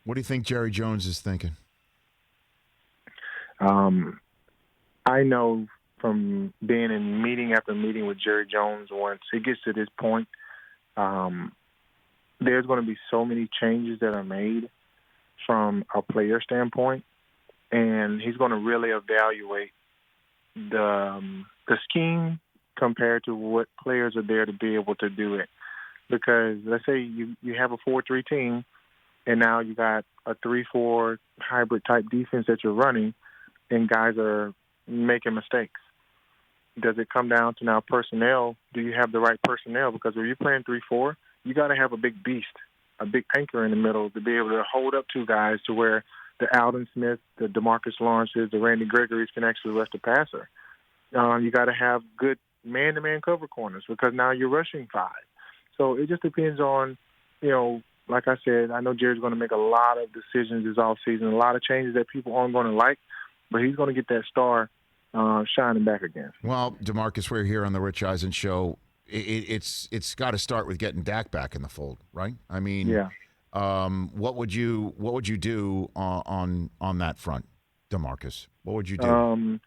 What do you think Jerry Jones is thinking? I know from being in meeting after meeting with Jerry Jones, once it gets to this point, there's going to be so many changes that are made from a player standpoint, and he's going to really evaluate the scheme compared to what players are there to be able to do it. Because let's say you have a 4-3 team, and now you got a 3-4 hybrid type defense that you're running, and guys are making mistakes. Does it come down to now personnel? Do you have the right personnel? Because when you're playing 3-4, you got to have a big beast, a big anchor in the middle to be able to hold up two guys to where the Alden Smith, the DeMarcus Lawrences, the Randy Gregory's can actually rush the passer. You got to have good man-to-man cover corners because now you're rushing 5. So it just depends on, like I said, I know Jerry's going to make a lot of decisions this offseason, a lot of changes that people aren't going to like, but he's going to get that star shining back again. Well, DeMarcus, we're here on the Rich Eisen Show. It's got to start with getting Dak back in the fold, right? I mean, yeah. What would you do on that front, DeMarcus? What would you do?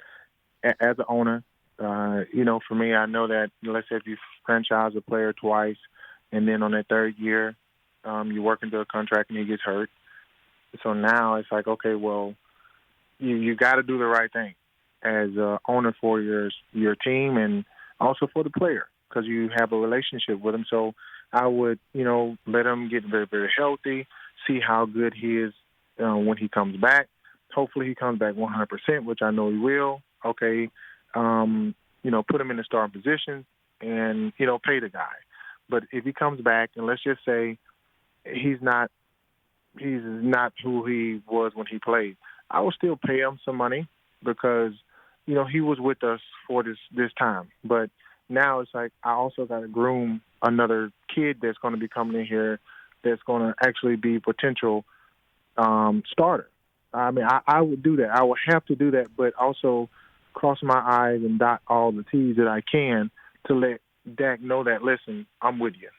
As an owner, for me, I know that let's say if you franchise a player twice, and then on that third year, you work into a contract and he gets hurt. So now it's like, okay, well, you got to do the right thing as an owner for your team and also for the player because you have a relationship with him. So I would, let him get very, very healthy, see how good he is when he comes back. Hopefully he comes back 100%, which I know he will. Okay, put him in the starting position and, pay the guy. But if he comes back and let's just say he's not who he was when he played, I will still pay him some money because, he was with us for this time. But now it's like I also got to groom another kid that's going to be coming in here that's going to actually be potential starter. I mean, I would do that. I would have to do that, but also cross my I's and dot all the T's that I can to let Dak know that, listen, I'm with you.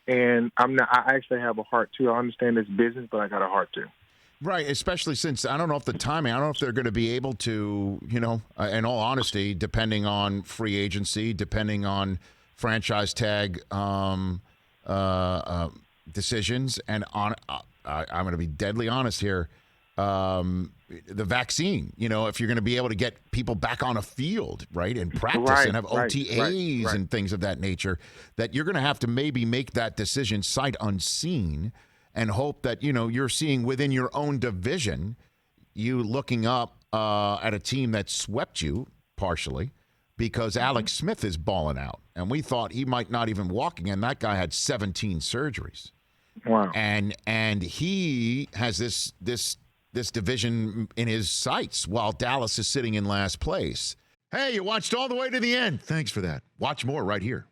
And I actually have a heart, too. I understand this business, but I got a heart, too. Right, especially since I don't know if the timing, I don't know if they're going to be able to, in all honesty, depending on free agency, depending on franchise tag decisions, and I'm going to be deadly honest here, the vaccine, if you're going to be able to get people back on a field, right, and practice and have OTAs and things of that nature, that you're going to have to maybe make that decision sight unseen and hope that, you're seeing within your own division, you looking up at a team that swept you partially because Alex Smith is balling out. And we thought he might not even walk again. That guy had 17 surgeries. Wow. And he has this division in his sights while Dallas is sitting in last place. Hey, you watched all the way to the end. Thanks for that. Watch more right here.